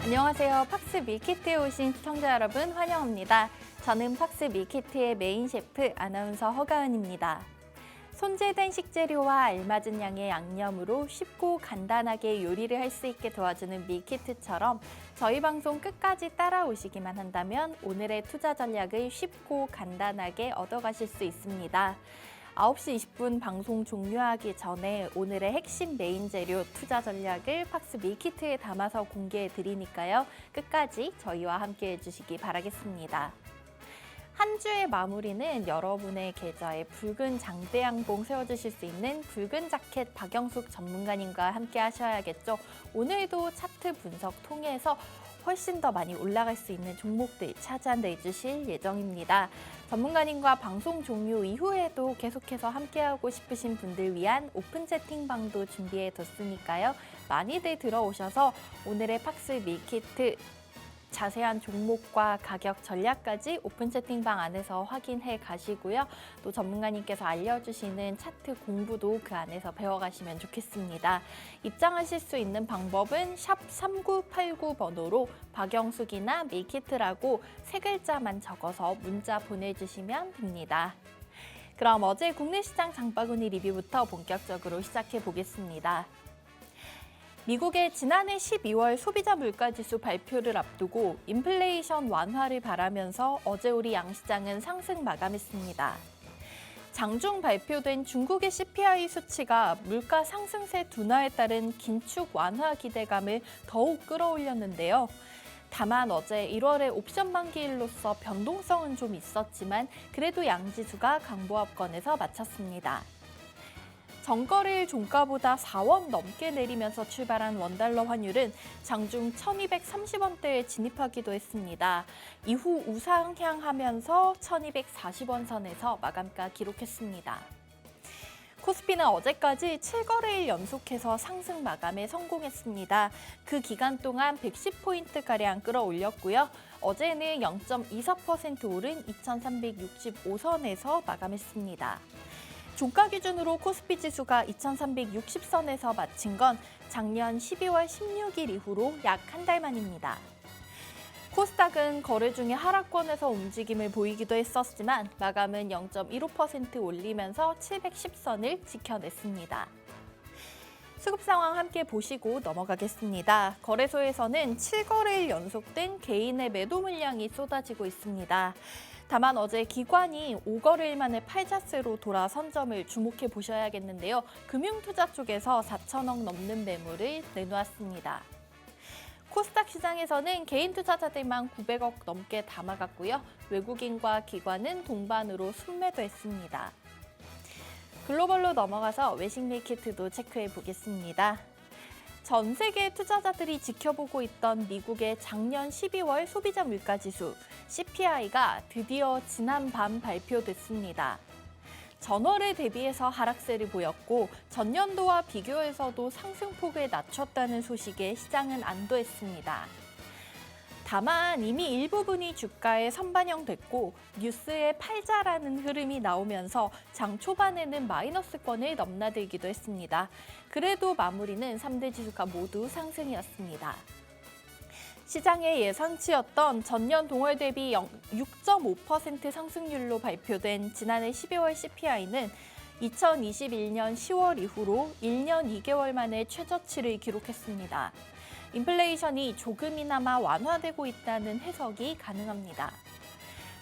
안녕하세요. 팍스 밀키트에 오신 시청자 여러분 환영합니다. 저는 팍스 밀키트의 메인 셰프 아나운서 허가은입니다. 손질된 식재료와 알맞은 양의 양념으로 쉽고 간단하게 요리를 할 수 있게 도와주는 밀키트처럼 저희 방송 끝까지 따라오시기만 한다면 오늘의 투자 전략을 쉽고 간단하게 얻어가실 수 있습니다. 9시 20분 방송 종료하기 전에 오늘의 핵심 메인 재료 투자 전략을 팍스 밀키트에 담아서 공개해 드리니까요. 끝까지 저희와 함께 해주시기 바라겠습니다. 한 주의 마무리는 여러분의 계좌에 붉은 장대양봉 세워주실 수 있는 붉은 자켓 박영숙 전문가님과 함께 하셔야겠죠. 오늘도 차트 분석 통해서 훨씬 더 많이 올라갈 수 있는 종목들 찾아내 주실 예정입니다. 전문가님과 방송 종료 이후에도 계속해서 함께하고 싶으신 분들 위한 오픈 채팅방도 준비해뒀으니까요. 많이들 들어오셔서 오늘의 팍스 밀키트 자세한 종목과 가격 전략까지 오픈 채팅방 안에서 확인해 가시고요. 또 전문가님께서 알려주시는 차트 공부도 그 안에서 배워가시면 좋겠습니다. 입장하실 수 있는 방법은 샵 3989번호로 박영숙이나 밀키트라고 세 글자만 적어서 문자 보내주시면 됩니다. 그럼 어제 국내 시장 장바구니 리뷰부터 본격적으로 시작해 보겠습니다. 미국의 지난해 12월 소비자 물가지수 발표를 앞두고 인플레이션 완화를 바라면서 어제 우리 양시장은 상승 마감했습니다. 장중 발표된 중국의 CPI 수치가 물가 상승세 둔화에 따른 긴축 완화 기대감을 더욱 끌어올렸는데요. 다만 어제 1월의 옵션 만기일로서 변동성은 좀 있었지만 그래도 양지수가 강보합권에서 마쳤습니다. 전거래일 종가보다 4원 넘게 내리면서 출발한 원달러 환율은 장중 1230원대에 진입하기도 했습니다. 이후 우상향하면서 1240원 선에서 마감가 기록했습니다. 코스피는 어제까지 7거래일 연속해서 상승 마감에 성공했습니다. 그 기간 동안 110포인트가량 끌어올렸고요. 어제는 0.24% 오른 2365선에서 마감했습니다. 종가 기준으로 코스피 지수가 2360선에서 마친 건 작년 12월 16일 이후로 약 한 달 만입니다. 코스닥은 거래 중에 하락권에서 움직임을 보이기도 했었지만 마감은 0.15% 올리면서 710선을 지켜냈습니다. 수급 상황 함께 보시고 넘어가겠습니다. 거래소에서는 7거래일 연속된 개인의 매도 물량이 쏟아지고 있습니다. 다만 어제 기관이 5거래일 만에 팔자세로 돌아선 점을 주목해 보셔야겠는데요. 금융투자 쪽에서 4천억 넘는 매물을 내놓았습니다. 코스닥 시장에서는 개인 투자자들만 900억 넘게 담아갔고요. 외국인과 기관은 동반으로 순매도했습니다. 글로벌로 넘어가서 외식 밀키트도 체크해 보겠습니다. 전 세계 투자자들이 지켜보고 있던 미국의 작년 12월 소비자 물가지수 CPI가 드디어 지난 밤 발표됐습니다. 전월에 대비해서 하락세를 보였고 전년도와 비교해서도 상승폭을 낮췄다는 소식에 시장은 안도했습니다. 다만 이미 일부분이 주가에 선반영됐고 뉴스에 팔자라는 흐름이 나오면서 장 초반에는 마이너스권을 넘나들기도 했습니다. 그래도 마무리는 3대 지수가 모두 상승이었습니다. 시장의 예상치였던 전년 동월 대비 6.5% 상승률로 발표된 지난해 12월 CPI는 2021년 10월 이후로 1년 2개월 만에 최저치를 기록했습니다. 인플레이션이 조금이나마 완화되고 있다는 해석이 가능합니다.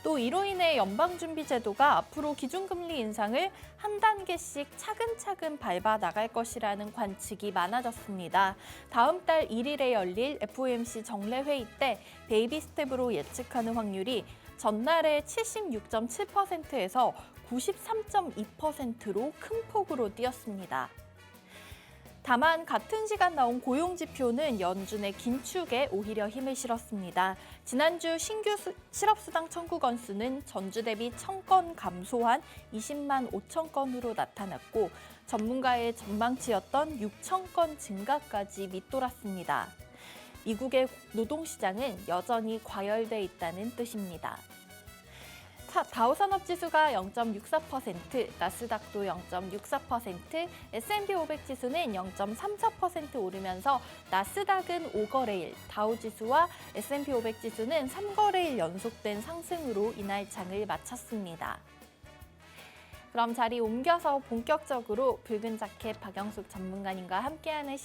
또 이로 인해 연방준비제도가 앞으로 기준금리 인상을 한 단계씩 차근차근 밟아 나갈 것이라는 관측이 많아졌습니다. 다음 달 1일에 열릴 FOMC 정례회의 때 베이비 스텝으로 예측하는 확률이 전날의 76.7%에서 93.2%로 큰 폭으로 뛰었습니다. 다만 같은 시간 나온 고용지표는 연준의 긴축에 오히려 힘을 실었습니다. 지난주 신규 실업수당 청구 건수는 전주 대비 1,000건 감소한 20만 5천 건으로 나타났고 전문가의 전망치였던 6천 건 증가까지 밑돌았습니다. 미국의 노동시장은 여전히 과열돼 있다는 뜻입니다. 다우산업지수가 0.64%, 나스닥도 0.64%, S&P 500 지수는 0.34% 오르면서 나스닥은 5거래일, 다우지수와 S&P 500 지수는 3거래일 연속된 상승으로 이날 장을 마쳤습니다. 그럼 자리 옮겨서 본격적으로 붉은 자켓 박영숙 전문가님과 함께하는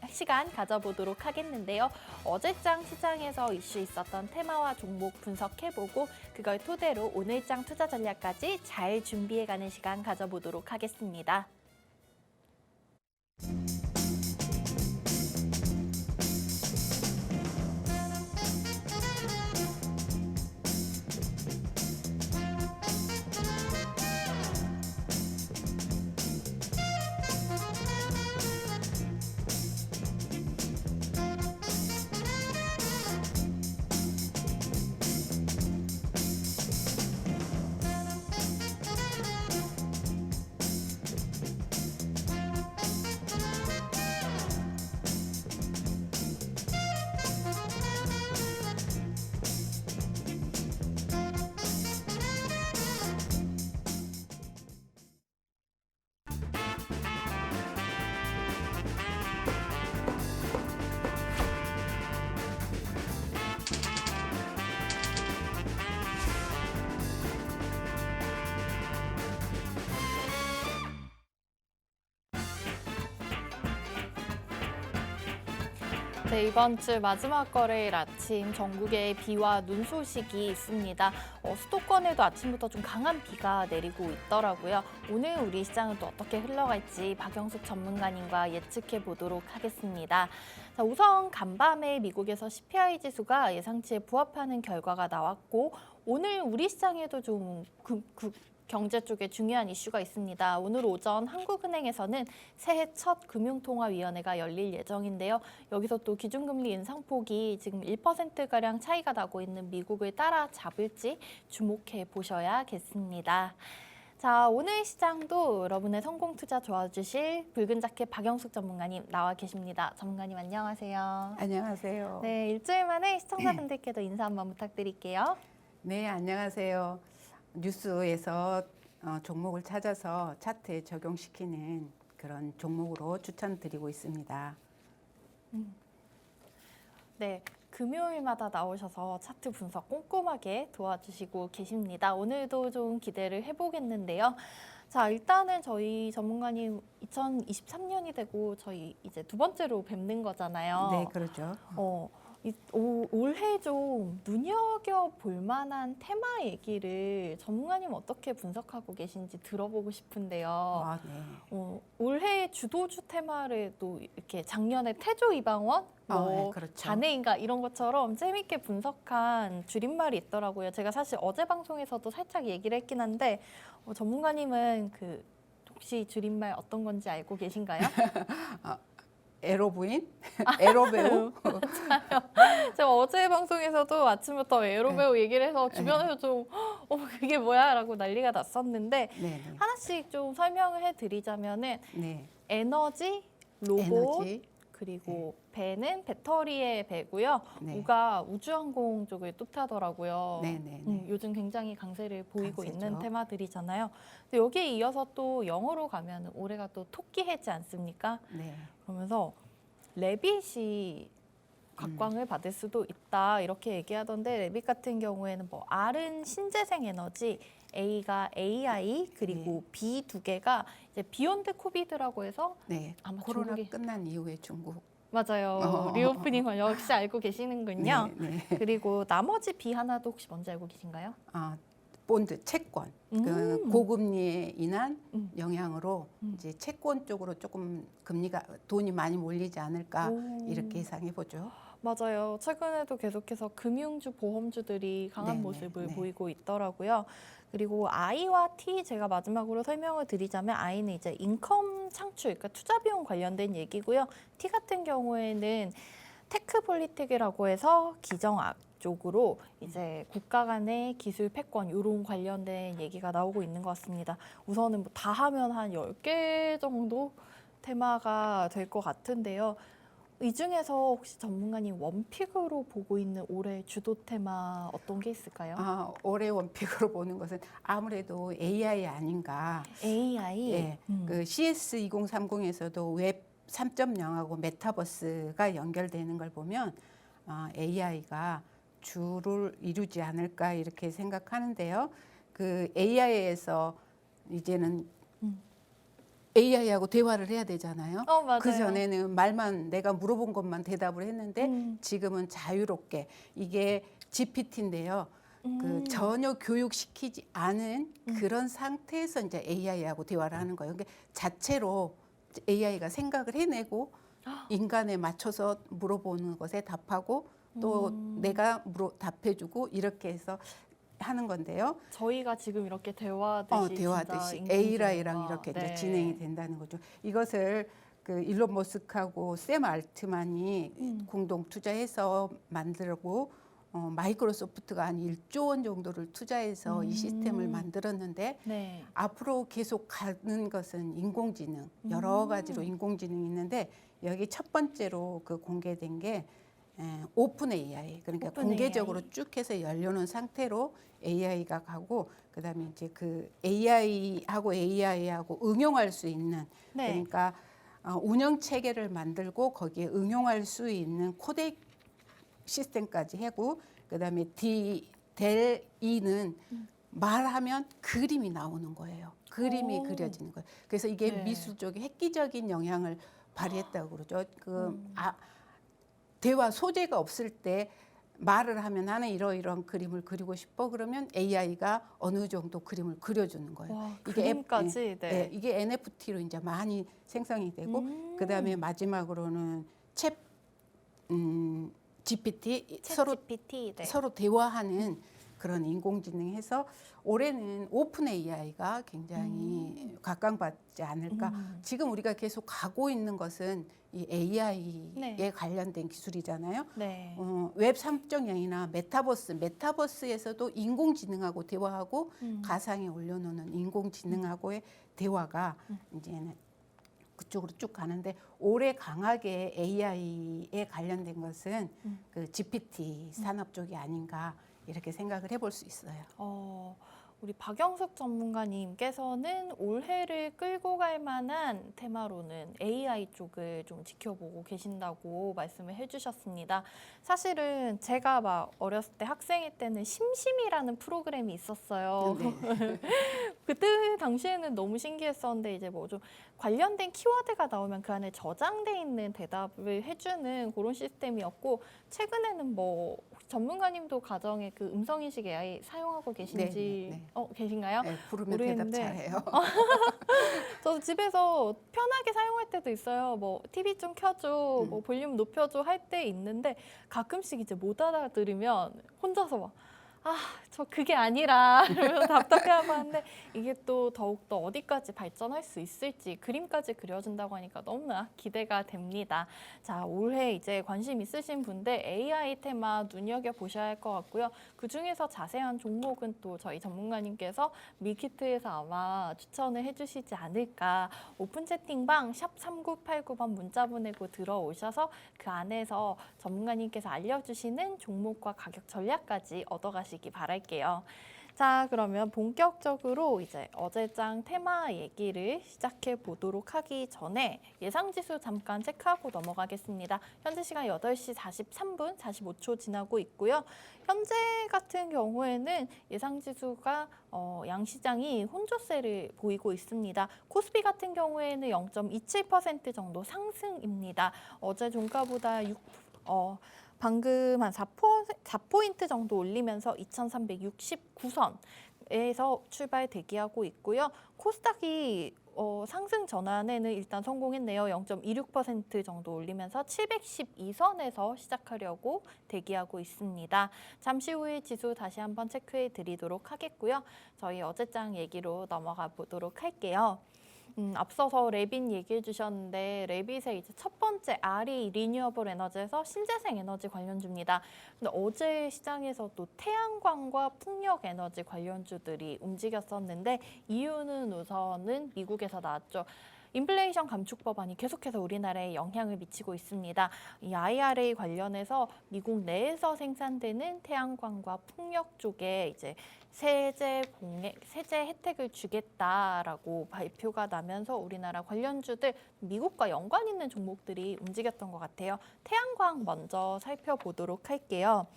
시간 가져보도록 하겠는데요. 어제장 시장에서 이슈 있었던 테마와 종목 분석해보고 그걸 토대로 오늘장 투자 전략까지 잘 준비해가는 시간 가져보도록 하겠습니다. 네, 이번 주 마지막 거래일 아침 전국에 비와 눈 소식이 있습니다. 수도권에도 아침부터 좀 강한 비가 내리고 있더라고요. 오늘 우리 시장은 또 어떻게 흘러갈지 박영숙 전문가님과 예측해 보도록 하겠습니다. 자, 우선 간밤에 미국에서 CPI 지수가 예상치에 부합하는 결과가 나왔고 오늘 우리 시장에도 좀 경제 쪽에 중요한 이슈가 있습니다. 오늘 오전 한국은행에서는 새해 첫 금융통화위원회가 열릴 예정인데요. 여기서 또 기준금리 인상폭이 지금 1%가량 차이가 나고 있는 미국을 따라잡을지 주목해 보셔야겠습니다. 자, 오늘 시장도 여러분의 성공 투자 도와주실 붉은 자켓 박영숙 전문가님 나와 계십니다. 전문가님 안녕하세요. 안녕하세요. 네, 일주일 만에 시청자분들께도 인사 한번 부탁드릴게요. 네, 안녕하세요. 뉴스에서 종목을 찾아서 차트에 적용시키는 그런 종목으로 추천드리고 있습니다. 네, 금요일마다 나오셔서 차트 분석 꼼꼼하게 도와주시고 계십니다. 오늘도 좀 기대를 해보겠는데요. 자, 일단은 저희 전문가님 2023년이 되고 저희 이제 두 번째로 뵙는 거잖아요. 네, 그렇죠. 올해 좀 눈여겨볼 만한 테마 얘기를 전문가님 어떻게 분석하고 계신지 들어보고 싶은데요. 아, 네. 올해 주도주 테마를 또 이렇게 작년에 태조 이방원, 네, 그렇죠. 자네인가 이런 것처럼 재밌게 분석한 줄임말이 있더라고요. 제가 사실 어제 방송에서도 살짝 얘기를 했긴 한데 전문가님은 혹시 줄임말 어떤 건지 알고 계신가요? 에로부인? 에로배우? 맞아요. 제가 어제 방송에서도 아침부터 에로배우 얘기를 해서 주변에서 좀 그게 뭐야? 라고 난리가 났었는데 하나씩 좀 설명을 해드리자면은 에너지, 로봇, 그리고 배는 배터리의 배고요. 우가 우주항공 쪽을 뜻하더라고요. 요즘 굉장히 강세를 보이고 있는 테마들이잖아요. 근데 여기에 이어서 또 영어로 가면 올해가 또 토끼 해지 않습니까? 그러면서 레빗이 각광을 받을 수도 있다 이렇게 얘기하던데 레빗 같은 경우에는 뭐 R은 신재생 에너지, A가 AI 그리고 B 두 개가 이제 비욘드 코비드라고 해서 아마 코로나 끝난 이후에 중국 맞아요. 리오프닝 역시 알고 계시는군요. 그리고 나머지 B 하나도 혹시 뭔지 알고 계신가요? 본드, 채권. 그 고금리에 인한 영향으로 이제 채권 쪽으로 조금 돈이 많이 몰리지 않을까 이렇게 예상해 보죠. 맞아요. 최근에도 계속해서 금융주, 보험주들이 강한 모습을 보이고 있더라고요. 그리고 I와 T 제가 마지막으로 설명을 드리자면 I는 이제 인컴 창출, 그러니까 투자 비용 관련된 얘기고요. T 같은 경우에는 테크폴리틱이라고 해서 기정학 쪽으로 이제 국가 간의 기술 패권 이런 관련된 얘기가 나오고 있는 것 같습니다. 우선은 뭐 다 하면 한 10개 정도 테마가 될 것 같은데요. 이 중에서 혹시 전문가님 원픽으로 보고 있는 올해 주도 테마 어떤 게 있을까요? 올해 원픽으로 보는 것은 아무래도 AI 아닌가. AI. 예, 그 CS 2030에서도 웹 3.0하고 메타버스가 연결되는 걸 보면 AI가 주를 이루지 않을까 이렇게 생각하는데요. 그 AI에서 이제는 AI하고 대화를 해야 되잖아요. 맞아요. 그 전에는 말만 내가 물어본 것만 대답을 했는데 지금은 자유롭게 이게 GPT인데요. 그 전혀 교육시키지 않은 그런 상태에서 이제 AI하고 대화를 하는 거예요. 그러니까 자체로 AI가 생각을 해내고 인간에 맞춰서 물어보는 것에 답하고 또 내가 답해주고 이렇게 해서 하는 건데요. 저희가 지금 이렇게 대화하듯이 대화하듯이 진짜 AI랑 인공지능과, 이렇게 이제 네. 진행이 된다는 거죠. 이것을 그 일론 머스크하고 샘 알트만이 공동 투자해서 만들고 마이크로소프트가 한 1조 원 정도를 투자해서 이 시스템을 만들었는데 네. 앞으로 계속 가는 것은 인공지능, 여러 가지로 인공지능이 있는데 여기 첫 번째로 그 공개된 게 오픈 AI, 그러니까 오픈 공개적으로 AI. 쭉 해서 열려놓은 상태로 AI가 가고 그다음에 이제 그 AI하고 응용할 수 있는 네. 그러니까 운영 체계를 만들고 거기에 응용할 수 있는 코덱 시스템까지 하고 그다음에 델이는 말하면 그림이 나오는 거예요. 그림이 그려지는 거예요. 그래서 이게 네. 미술 쪽에 획기적인 영향을 발휘했다고 그러죠. 대화 소재가 없을 때 말을 하면 나는 이러이러한 그림을 그리고 싶어 그러면 AI가 어느 정도 그림을 그려주는 거예요. 와, 이게 그림까지. 네. 이게 NFT로 이제 많이 생성이 되고 그다음에 마지막으로는 챗 GPT GPT. 네. 서로 대화하는 그런 인공지능해서 올해는 오픈 AI가 굉장히 각광받지 않을까. 지금 우리가 계속 가고 있는 것은 이 AI에 네. 관련된 기술이잖아요. 네. 웹 3.0이나 메타버스에서도 인공지능하고 대화하고 가상에 올려놓는 인공지능하고의 대화가 이제는 그쪽으로 쭉 가는데 올해 강하게 AI에 관련된 것은 그 GPT 산업 쪽이 아닌가 이렇게 생각을 해볼 수 있어요. 우리 박영숙 전문가님께서는 올해를 끌고 갈 만한 테마로는 AI 쪽을 좀 지켜보고 계신다고 말씀을 해주셨습니다. 사실은 제가 막 어렸을 때 학생일 때는 심심이라는 프로그램이 있었어요. 네. 그때 당시에는 너무 신기했었는데 이제 뭐 좀 관련된 키워드가 나오면 그 안에 저장돼 있는 대답을 해주는 그런 시스템이었고 최근에는 뭐 혹시 전문가님도 가정에 그 음성인식 AI 사용하고 계신지 네. 계신가요? 네, 부르면 모르겠는데. 대답 잘해요. 저도 집에서 편하게 사용할 때도 있어요. 뭐 TV 좀 켜줘, 뭐 볼륨 높여줘 할 때 있는데 가끔씩 이제 못 알아들으면 혼자서 막 저 그게 아니라 이러면서 답답해하고 하는데 이게 또 더욱더 어디까지 발전할 수 있을지 그림까지 그려준다고 하니까 너무나 기대가 됩니다. 자, 올해 이제 관심 있으신 분들 AI 테마 눈여겨보셔야 할 것 같고요. 그중에서 자세한 종목은 또 저희 전문가님께서 밀키트에서 아마 추천을 해주시지 않을까. 오픈 채팅방 샵 3989번 문자 보내고 들어오셔서 그 안에서 전문가님께서 알려주시는 종목과 가격 전략까지 얻어가시기 바랄게요. 자, 그러면 본격적으로 이제 어제장 테마 얘기를 시작해 보도록 하기 전에 예상지수 잠깐 체크하고 넘어가겠습니다. 현재 시간 8시 43분 45초 지나고 있고요. 현재 같은 경우에는 예상지수가 양시장이 혼조세를 보이고 있습니다. 코스피 같은 경우에는 0.27% 정도 상승입니다. 어제 종가보다 방금 한 4포인트 정도 올리면서 2369선에서 출발 대기하고 있고요. 코스닥이 상승 전환에는 일단 성공했네요. 0.26% 정도 올리면서 712선에서 시작하려고 대기하고 있습니다. 잠시 후에 지수 다시 한번 체크해 드리도록 하겠고요. 저희 어제장 얘기로 넘어가 보도록 할게요. 앞서서 레빗 얘기해 주셨는데 레빗의 이제 첫 번째 RE 리뉴어블 에너지에서 신재생 에너지 관련주입니다. 근데 어제 시장에서 또 태양광과 풍력 에너지 관련주들이 움직였었는데 이유는 우선은 미국에서 나왔죠. 인플레이션 감축 법안이 계속해서 우리나라에 영향을 미치고 있습니다. 이 IRA 관련해서 미국 내에서 생산되는 태양광과 풍력 쪽에 이제 세제 혜택을 주겠다라고 발표가 나면서 우리나라 관련주들 미국과 연관 있는 종목들이 움직였던 것 같아요. 태양광 먼저 살펴보도록 할게요.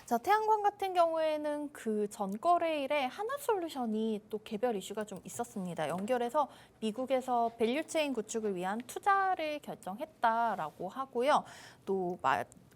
자, 태양광 같은 경우에는 그 전거래일에 하나솔루션이 또 개별 이슈가 좀 있었습니다. 연결해서 미국에서 밸류체인 구축을 위한 투자를 결정했다라고 하고요. 또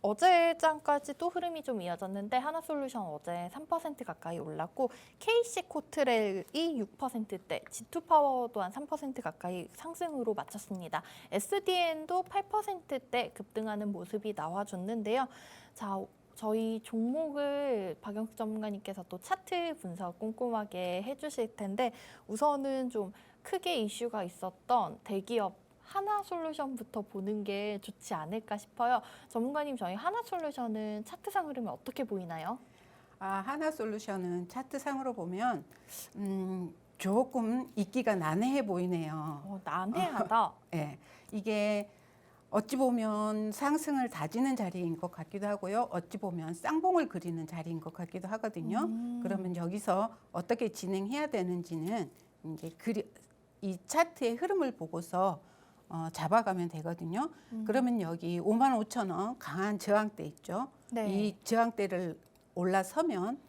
어제장까지 또 흐름이 좀 이어졌는데 하나솔루션 어제 3% 가까이 올랐고 KC코트렐이 6%대, G2파워 또한 3% 가까이 상승으로 마쳤습니다. SDN도 8%대 급등하는 모습이 나와줬는데요. 자, 저희 종목을 박영숙 전문가님께서 또 차트 분석 꼼꼼하게 해주실 텐데 우선은 좀 크게 이슈가 있었던 대기업 하나솔루션부터 보는 게 좋지 않을까 싶어요. 전문가님, 저희 하나솔루션은 차트상 흐름이 어떻게 보이나요? 하나솔루션은 차트상으로 보면 조금 있기가 난해해 보이네요. 난해하다. 네, 이게 어찌 보면 상승을 다지는 자리인 것 같기도 하고요. 어찌 보면 쌍봉을 그리는 자리인 것 같기도 하거든요. 그러면 여기서 어떻게 진행해야 되는지는 이제 이 차트의 흐름을 보고서 잡아가면 되거든요. 그러면 여기 55,000원 강한 저항대 있죠. 네. 이 저항대를 올라서면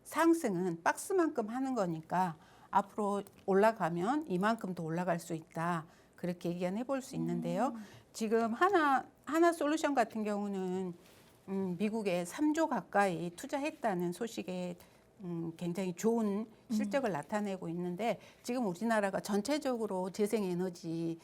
상승은 박스만큼 하는 거니까 앞으로 올라가면 이만큼도 올라갈 수 있다. 그렇게 얘기해 볼 수 있는데요. 지금 하나솔루션 같은 경우는 미국에 3조 가까이 투자했다는 소식에 굉장히 좋은 실적을 나타내고 있는데 지금 우리나라가 전체적으로 재생에너지가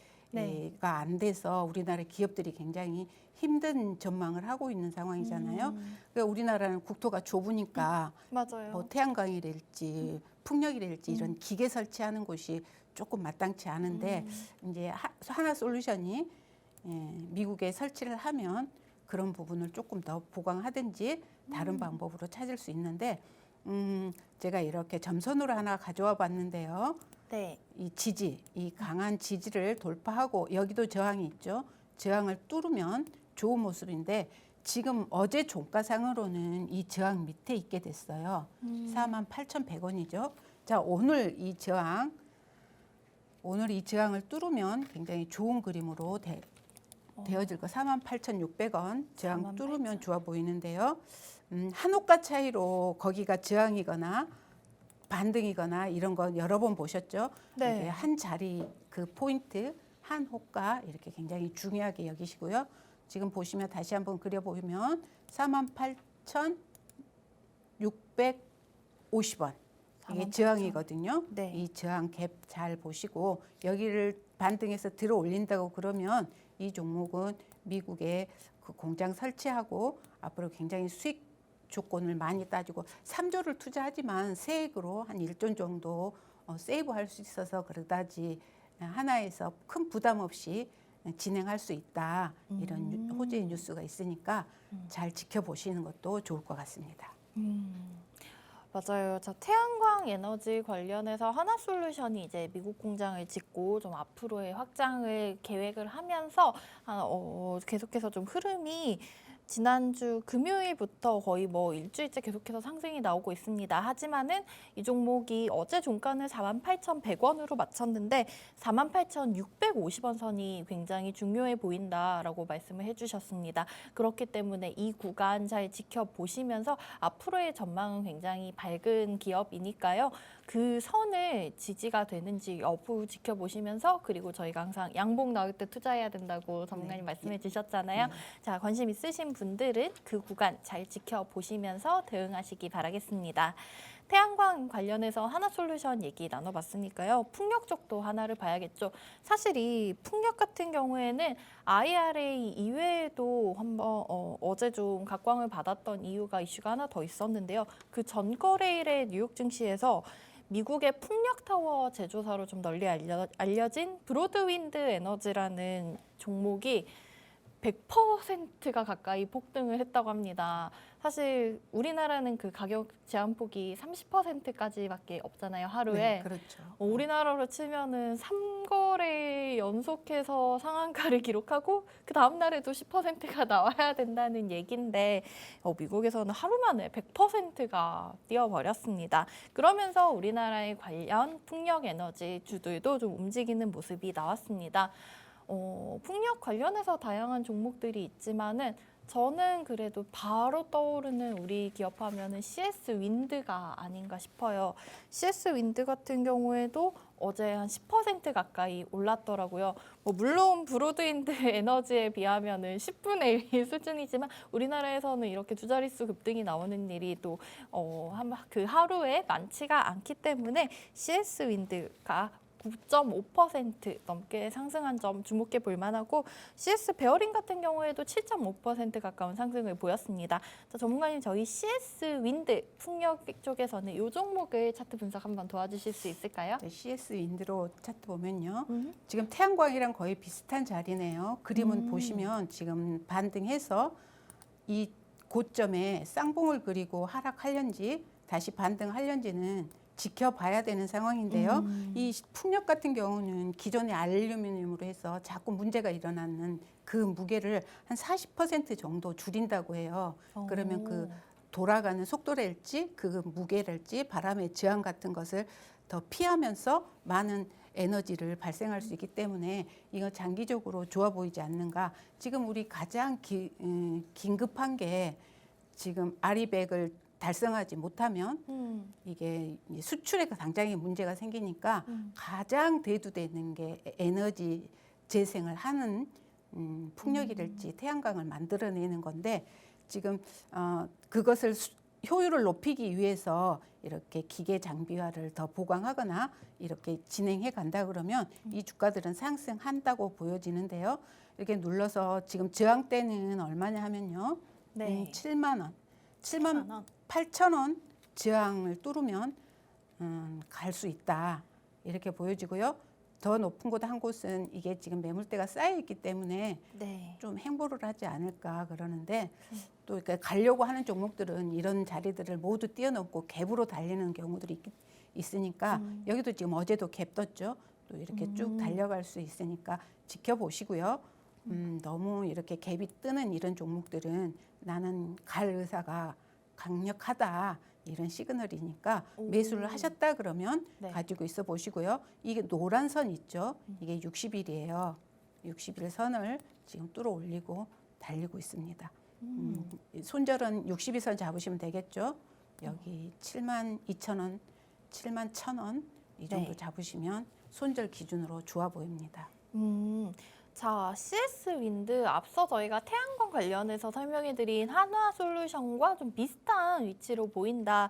안 돼서 우리나라 기업들이 굉장히 힘든 전망을 하고 있는 상황이잖아요. 그러니까 우리나라는 국토가 좁으니까 맞아요. 뭐 태양광이랄지 풍력이랄지 이런 기계 설치하는 곳이 조금 마땅치 않은데 이제 하나솔루션이 미국에 설치를 하면 그런 부분을 조금 더 보강하든지 다른 방법으로 찾을 수 있는데 제가 이렇게 점선으로 하나 가져와 봤는데요. 네. 이 강한 지지를 돌파하고 여기도 저항이 있죠. 저항을 뚫으면 좋은 모습인데 지금 어제 종가상으로는 이 저항 밑에 있게 됐어요. 48,100원이죠. 자, 오늘 이 저항을 뚫으면 굉장히 좋은 그림으로 되어질 거. 48,600원 저항 48,000. 뚫으면 좋아 보이는데요. 한 호가 차이로 거기가 저항이거나 반등이거나 이런 거 여러 번 보셨죠? 네. 이게 한 자리 그 포인트 한 호가 이렇게 굉장히 중요하게 여기시고요. 지금 보시면 다시 한번 그려보면 48,650원. 이게 저항이거든요. 네. 이 저항 갭 잘 보시고 여기를 반등해서 들어 올린다고 그러면 이 종목은 미국에 그 공장 설치하고 앞으로 굉장히 수익 조건을 많이 따지고 3조를 투자하지만 세액으로 한 1조 정도 세이브할 수 있어서 그러다지 하나에서 큰 부담 없이 진행할 수 있다. 이런 호재의 뉴스가 있으니까 잘 지켜보시는 것도 좋을 것 같습니다. 맞아요. 자, 태양광 에너지 관련해서 하나솔루션이 이제 미국 공장을 짓고 좀 앞으로의 확장을 계획을 하면서 계속해서 좀 흐름이 지난주 금요일부터 거의 뭐 일주일째 계속해서 상승이 나오고 있습니다. 하지만은 이 종목이 어제 종가는 48,100원으로 마쳤는데 48,650원 선이 굉장히 중요해 보인다라고 말씀을 해주셨습니다. 그렇기 때문에 이 구간 잘 지켜보시면서 앞으로의 전망은 굉장히 밝은 기업이니까요. 그 선을 지지가 되는지 여부 지켜보시면서 그리고 저희가 항상 양봉 나올 때 투자해야 된다고 전문가님 말씀해 주셨잖아요. 자, 관심 있으신 분들은 그 구간 잘 지켜보시면서 대응하시기 바라겠습니다. 태양광 관련해서 하나솔루션 얘기 나눠봤으니까요. 풍력 쪽도 하나를 봐야겠죠. 사실 이 풍력 같은 경우에는 IRA 이외에도 한번 어제 좀 각광을 받았던 이유가 이슈가 하나 더 있었는데요. 그 전거래일에 뉴욕 증시에서 미국의 풍력타워 제조사로 좀 널리 알려진 브로드윈드 에너지라는 종목이 100%가 가까이 폭등을 했다고 합니다. 사실 우리나라는 그 가격 제한폭이 30%까지밖에 없잖아요, 하루에. 네, 그렇죠. 우리나라로 치면은 3거래 연속해서 상한가를 기록하고 그 다음 날에도 10%가 나와야 된다는 얘긴데 미국에서는 하루 만에 100%가 뛰어버렸습니다. 그러면서 우리나라의 관련 풍력 에너지 주들도 좀 움직이는 모습이 나왔습니다. 풍력 관련해서 다양한 종목들이 있지만은 저는 그래도 바로 떠오르는 우리 기업 하면은 CS 윈드가 아닌가 싶어요. CS 윈드 같은 경우에도 어제 한 10% 가까이 올랐더라고요. 물론 브로드윈드 에너지에 비하면은 10분의 1 수준이지만 우리나라에서는 이렇게 두 자릿수 급등이 나오는 일이 또 그 하루에 많지가 않기 때문에 CS 윈드가 9.5% 넘게 상승한 점 주목해 볼 만하고 CS 베어링 같은 경우에도 7.5% 가까운 상승을 보였습니다. 자, 전문가님 저희 CS 윈드 풍력 쪽에서는 이 종목을 차트 분석 한번 도와주실 수 있을까요? 네, CS 윈드로 차트 보면요. 지금 태양광이랑 거의 비슷한 자리네요. 그림은 보시면 지금 반등해서 이 고점에 쌍봉을 그리고 하락하려는지 다시 반등하려는지는 지켜봐야 되는 상황인데요. 이 풍력 같은 경우는 기존의 알루미늄으로 해서 자꾸 문제가 일어나는 그 무게를 한 40% 정도 줄인다고 해요. 그러면 그 돌아가는 속도랄지 그 무게랄지 바람의 저항 같은 것을 더 피하면서 많은 에너지를 발생할 수 있기 때문에 이거 장기적으로 좋아 보이지 않는가. 지금 우리 가장 긴급한 게 지금 아리백을 달성하지 못하면 이게 수출에 당장의 문제가 생기니까 가장 대두되는 게 에너지 재생을 하는 풍력이랄지 태양광을 만들어내는 건데 지금 그것을 효율을 높이기 위해서 이렇게 기계 장비화를 더 보강하거나 이렇게 진행해 간다 그러면 이 주가들은 상승한다고 보여지는데요. 이렇게 눌러서 지금 저항대는 얼마냐 하면요. 네. 7만 원. 7만 8천 원 저항을 뚫으면 갈 수 있다 이렇게 보여지고요. 더 높은 곳 한 곳은 이게 지금 매물대가 쌓여 있기 때문에 네. 좀 행보를 하지 않을까 그러는데 또 이렇게 가려고 하는 종목들은 이런 자리들을 모두 뛰어넘고 갭으로 달리는 경우들이 있으니까 여기도 지금 어제도 갭 떴죠. 또 이렇게 쭉 달려갈 수 있으니까 지켜보시고요. 너무 이렇게 갭이 뜨는 이런 종목들은 나는 갈 의사가 강력하다 이런 시그널이니까 매수를 하셨다 그러면 네. 가지고 있어 보시고요. 이게 노란 선 있죠. 이게 60일이에요. 60일 선을 지금 뚫어 올리고 달리고 있습니다. 손절은 60일 선 잡으시면 되겠죠. 여기 7만 2천 원, 7만 1천 원 이 정도 네. 잡으시면 손절 기준으로 좋아 보입니다. 자, CS 윈드 앞서 저희가 태양광 관련해서 설명해드린 한화솔루션과 좀 비슷한 위치로 보인다.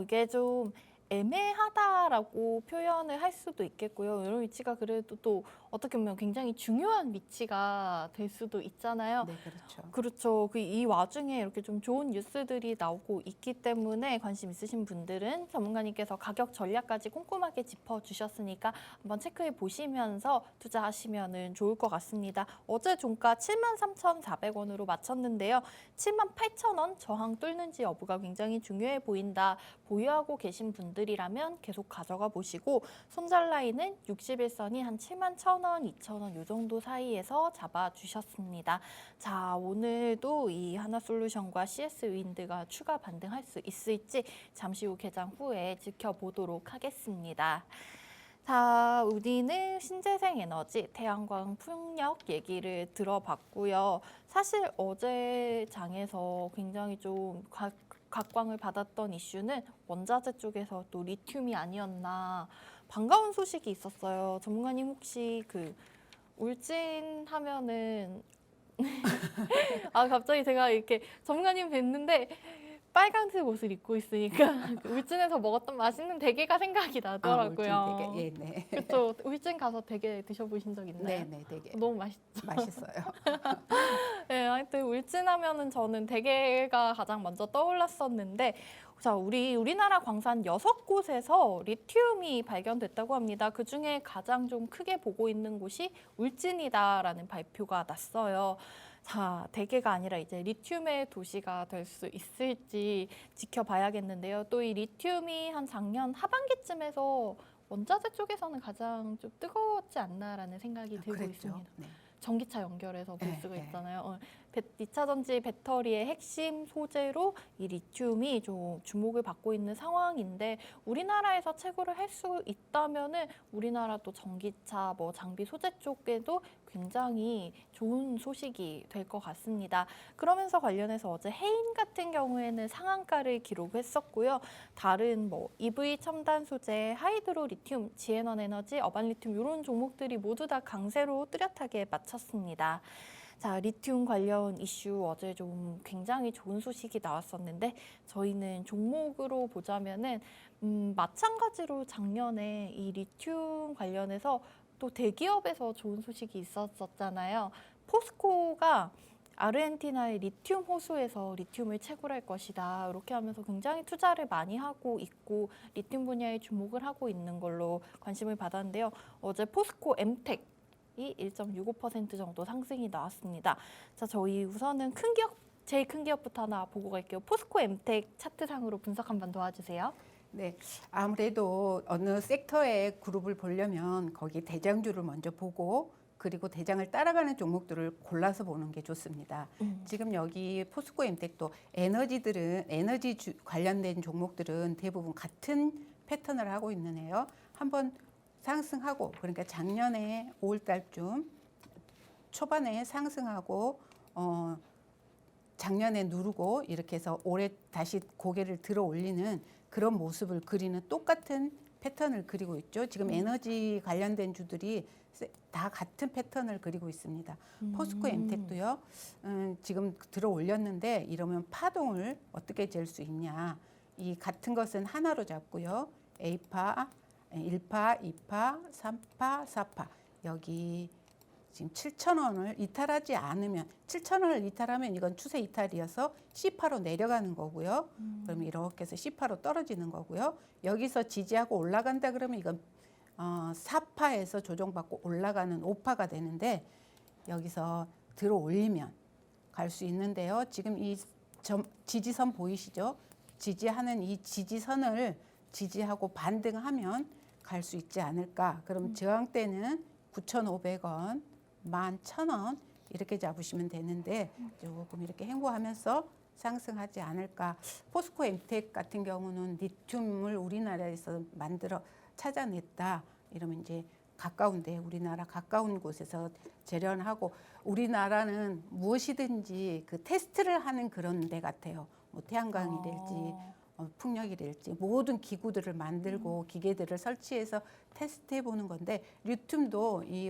이게 좀 애매하다라고 표현을 할 수도 있겠고요. 이런 위치가 그래도 또 어떻게 보면 굉장히 중요한 위치가 될 수도 있잖아요. 네, 그렇죠. 그렇죠. 이 와중에 이렇게 좀 좋은 뉴스들이 나오고 있기 때문에 관심 있으신 분들은 전문가님께서 가격 전략까지 꼼꼼하게 짚어주셨으니까 한번 체크해 보시면서 투자하시면 좋을 것 같습니다. 어제 종가 73,400원으로 마쳤는데요. 78,000원 저항 뚫는지 여부가 굉장히 중요해 보인다. 보유하고 계신 분들이라면 계속 가져가 보시고 손절 라인은 60일선이 한 71,000원, 2,000원 이 정도 사이에서 잡아주셨습니다. 자, 오늘도 이 하나솔루션과 CS 윈드가 추가 반등할 수 있을지 잠시 후 개장 후에 지켜보도록 하겠습니다. 자, 우리는 신재생 에너지, 태양광 풍력 얘기를 들어봤고요. 사실 어제 장에서 굉장히 좀 각광을 받았던 이슈는 원자재 쪽에서 또 리튬이 아니었나 반가운 소식이 있었어요. 전문가님 혹시 그 울진 하면은 갑자기 제가 이렇게 전문가님 뵀는데 빨간색 옷을 입고 있으니까 울진에서 먹었던 맛있는 대게가 생각이 나더라고요. 울진 대게. 예, 네. 그렇죠. 울진 가서 대게 드셔보신 적 있나요? 네, 네, 되게 너무 맛있죠. 맛있어요. 네, 하여튼 울진하면은 저는 대게가 가장 먼저 떠올랐었는데 자, 우리나라 광산 6곳에서 리튬이 발견됐다고 합니다. 그중에 가장 좀 크게 보고 있는 곳이 울진이다라는 발표가 났어요. 자, 대게가 아니라 이제 리튬의 도시가 될 수 있을지 지켜봐야겠는데요. 또 이 리튬이 한 작년 하반기쯤에서 원자재 쪽에서는 가장 좀 뜨거웠지 않나라는 생각이 들고 그랬죠. 있습니다. 네. 전기차 연결해서 볼 네, 수가 네. 있잖아요. 2차 전지 배터리의 핵심 소재로 이 리튬이 좀 주목을 받고 있는 상황인데 우리나라에서 채굴을 할 수 있다면은 우리나라도 전기차 뭐 장비 소재 쪽에도 굉장히 좋은 소식이 될 것 같습니다. 그러면서 관련해서 어제 해인 같은 경우에는 상한가를 기록했었고요. 다른 뭐 EV 첨단 소재, 하이드로 리튬, 지에넌 에너지, 어반 리튬 이런 종목들이 모두 다 강세로 뚜렷하게 마쳤습니다. 자, 리튬 관련 이슈 어제 좀 굉장히 좋은 소식이 나왔었는데 저희는 종목으로 보자면은 마찬가지로 작년에 이 리튬 관련해서 또 대기업에서 좋은 소식이 있었잖아요. 포스코가 아르헨티나의 리튬 호수에서 리튬을 채굴할 것이다. 이렇게 하면서 굉장히 투자를 많이 하고 있고 리튬 분야에 주목을 하고 있는 걸로 관심을 받았는데요. 어제 포스코 엠텍 이 1.65% 정도 상승이 나왔습니다. 자, 저희 우선은 큰 기업, 제일 큰 기업부터 하나 보고 갈게요. 포스코 엠텍 차트상으로 분석 한번 도와주세요. 네, 아무래도 어느 섹터의 그룹을 보려면 거기 대장주를 먼저 보고 그리고 대장을 따라가는 종목들을 골라서 보는 게 좋습니다. 지금 여기 포스코 엠텍도 에너지 관련된 종목들은 대부분 같은 패턴을 하고 있는데요. 한번 상승하고 그러니까 작년에 5월 달쯤 초반에 상승하고 작년에 누르고 이렇게 해서 올해 다시 고개를 들어 올리는 그런 모습을 그리는 똑같은 패턴을 그리고 있죠. 지금 에너지 관련된 주들이 다 같은 패턴을 그리고 있습니다. 포스코 엠텍도요. 지금 들어 올렸는데 이러면 파동을 어떻게 잴 수 있냐. 이 같은 것은 하나로 잡고요. A파, 1파, 2파, 3파, 4파. 여기 지금 7,000원을 이탈하지 않으면 7,000원을 이탈하면 이건 추세 이탈이어서 C파로 내려가는 거고요. 그럼 이렇게 해서 C파로 떨어지는 거고요. 여기서 지지하고 올라간다 그러면 이건 4파에서 조정받고 올라가는 5파가 되는데 여기서 들어 올리면 갈 수 있는데요. 지금 이 지지선 보이시죠? 지지하는 이 지지선을 지지하고 반등하면 갈 수 있지 않을까. 그럼 저항대는 9,500원, 11,000원 이렇게 잡으시면 되는데 조금 이렇게 횡보하면서 상승하지 않을까. 포스코 엠텍 같은 경우는 리튬을 우리나라에서 만들어 찾아냈다. 이러면 이제 가까운데 우리나라 가까운 곳에서 재련하고 우리나라는 무엇이든지 그 테스트를 하는 그런 데 같아요. 뭐 태양광이 될지 풍력이 될지 모든 기구들을 만들고 기계들을 설치해서 테스트해 보는 건데 리튬도 이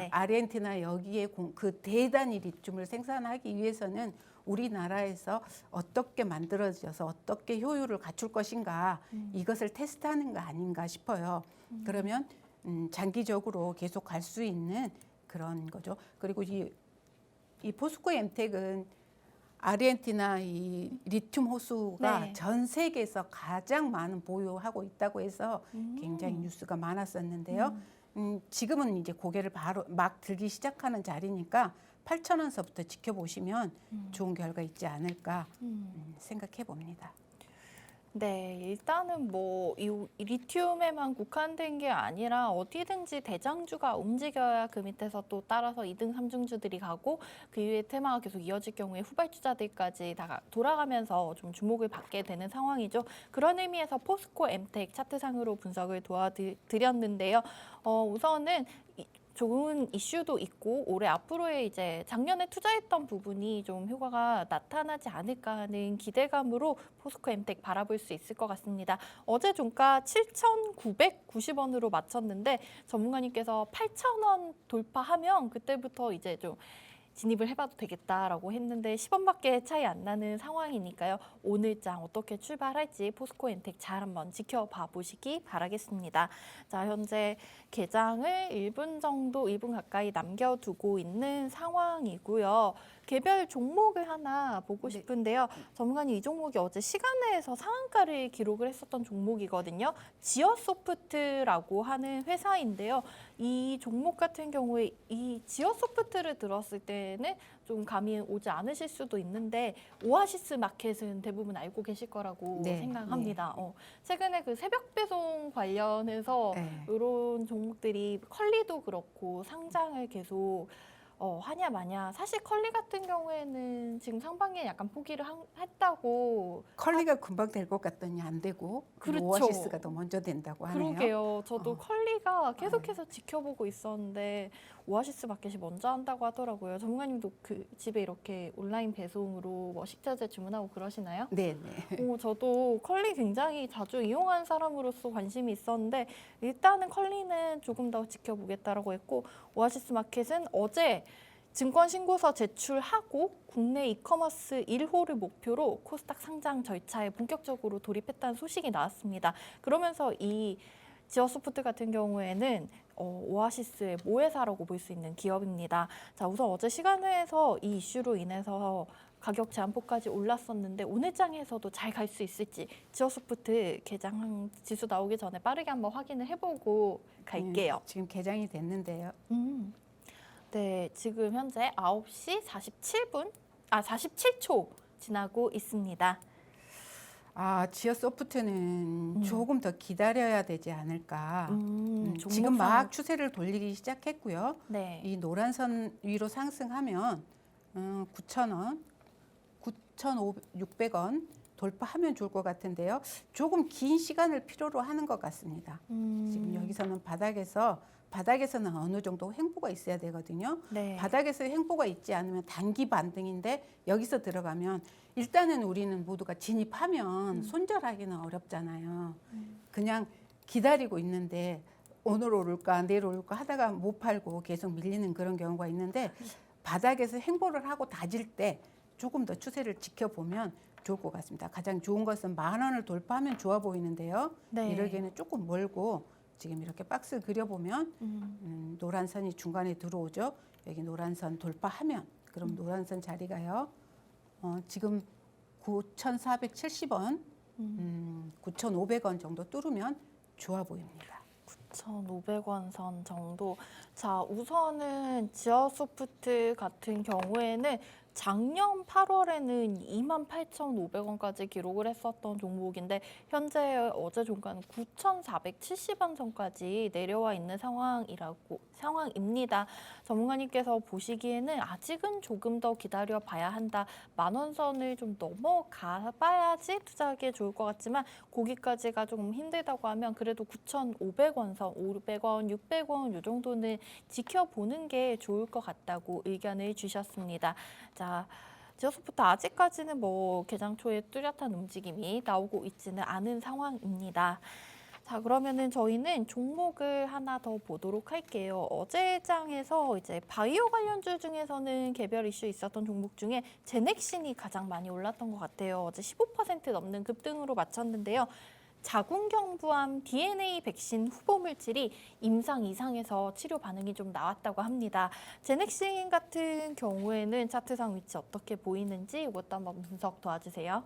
아르헨티나 여기에 그 대단히 리튬을 생산하기 위해서는 우리나라에서 어떻게 만들어져서 어떻게 효율을 갖출 것인가 이것을 테스트하는 거 아닌가 싶어요. 그러면 장기적으로 계속 갈 수 있는 그런 거죠. 그리고 이 포스코 엠텍은 아르헨티나 이 리튬 호수가 네. 전 세계에서 가장 많은 보유하고 있다고 해서 굉장히 뉴스가 많았었는데요. 지금은 이제 고개를 바로 막 들기 시작하는 자리니까 8,000원서부터 지켜보시면 좋은 결과 있지 않을까 생각해 봅니다. 네, 일단은 뭐 이 리튬에만 국한된 게 아니라 어디든지 대장주가 움직여야 그 밑에서 또 따라서 2등, 3등주들이 가고 그 이후에 테마가 계속 이어질 경우에 후발주자들까지 다 돌아가면서 좀 주목을 받게 되는 상황이죠. 그런 의미에서 포스코 엠텍 차트상으로 분석을 도와드렸는데요. 우선은 좋은 이슈도 있고 올해 앞으로의 이제 작년에 투자했던 부분이 좀 효과가 나타나지 않을까 하는 기대감으로 포스코 엠텍 바라볼 수 있을 것 같습니다. 어제 종가 7,990원으로 마쳤는데 전문가님께서 8,000원 돌파하면 그때부터 이제 좀 진입을 해봐도 되겠다라고 했는데 10원밖에 차이 안 나는 상황이니까요. 오늘장 어떻게 출발할지 포스코엔텍 잘 한번 지켜봐 보시기 바라겠습니다. 자, 현재 개장을 1분 정도, 1분 가까이 남겨두고 있는 상황이고요. 개별 종목을 하나 보고 네. 싶은데요. 전문가님, 이 종목이 어제 시간외에서 상한가를 기록을 했었던 종목이거든요. 지어소프트라고 하는 회사인데요. 이 종목 같은 경우에 이 지어소프트를 들었을 때는 좀 감이 오지 않으실 수도 있는데 오아시스 마켓은 대부분 알고 계실 거라고 네, 생각합니다. 최근에 그 새벽 배송 관련해서 네. 이런 종목들이 컬리도 그렇고 상장을 계속 하냐 마냐. 사실 컬리 같은 경우에는 지금 상반기에 약간 포기를 했다고. 컬리가 금방 될 것 같더니 안 되고 그렇죠. 오아시스가 더 먼저 된다고 하네요. 그러게요. 저도 어. 컬리가 계속해서 지켜보고 있었는데 오아시스 마켓이 먼저 한다고 하더라고요. 전문가님도 그 집에 이렇게 온라인 배송으로 뭐 식자재 주문하고 그러시나요? 네, 네. 저도 컬리 굉장히 자주 이용한 사람으로서 관심이 있었는데 일단은 컬리는 조금 더 지켜보겠다라고 했고 오아시스 마켓은 어제 증권 신고서 제출하고 국내 이커머스 1호를 목표로 코스닥 상장 절차에 본격적으로 돌입했다는 소식이 나왔습니다. 그러면서 이 지어소프트 같은 경우에는 오아시스의 모회사라고 볼 수 있는 기업입니다. 자, 우선 어제 시간회에서 이 이슈로 인해서 가격 제한폭까지 올랐었는데 오늘장에서도 잘 갈 수 있을지 지어소프트 개장 지수 나오기 전에 빠르게 한번 확인을 해보고 갈게요. 지금 개장이 됐는데요. 네, 지금 현재 9시 47초 지나고 있습니다. 지어소프트는 조금 더 기다려야 되지 않을까. 지금 종목상- 막 추세를 돌리기 시작했고요. 네. 이 노란 선 위로 상승하면 9,000원, 9,600원 돌파하면 좋을 것 같은데요. 조금 긴 시간을 필요로 하는 것 같습니다. 지금 여기서는 바닥에서는 어느 정도 횡보가 있어야 되거든요. 네. 바닥에서 횡보가 있지 않으면 단기 반등인데 여기서 들어가면 일단은 우리는 모두가 진입하면 손절하기는 어렵잖아요. 그냥 기다리고 있는데 오늘 오를까 내일 오를까 하다가 못 팔고 계속 밀리는 그런 경우가 있는데 바닥에서 횡보를 하고 다질 때 조금 더 추세를 지켜보면 좋을 것 같습니다. 가장 좋은 것은 10,000원을 돌파하면 좋아 보이는데요. 네. 이러기에는 조금 멀고 지금 이렇게 박스 그려보면 노란 선이 중간에 들어오죠. 여기 노란 선 돌파하면 그럼 노란 선 자리가요. 지금 9,470원, 9,500원 정도 뚫으면 좋아 보입니다. 9,500원 선 정도. 자, 우선은 지어소프트 같은 경우에는 작년 8월에는 28,500원까지 기록을 했었던 종목인데 현재 어제 종가는 9,470원 선까지 내려와 있는 상황입니다. 전문가님께서 보시기에는 아직은 조금 더 기다려 봐야 한다. 10,000원 선을 좀 넘어가 봐야지 투자하기에 좋을 것 같지만 거기까지가 조금 힘들다고 하면 그래도 9,500원 선, 500원, 600원 이 정도는 지켜보는 게 좋을 것 같다고 의견을 주셨습니다. 자, 지어소프트 아직까지는 뭐 개장 초에 뚜렷한 움직임이 나오고 있지는 않은 상황입니다. 자, 그러면은 저희는 종목을 하나 더 보도록 할게요. 어제 장에서 이제 바이오 관련주 중에서는 개별 이슈 있었던 종목 중에 제넥신이 가장 많이 올랐던 것 같아요. 어제 15% 넘는 급등으로 마쳤는데요. 자궁경부암 DNA 백신 후보 물질이 임상 이상에서 치료 반응이 좀 나왔다고 합니다. 제넥신 같은 경우에는 차트상 위치 어떻게 보이는지 이것도 한번 분석 도와주세요.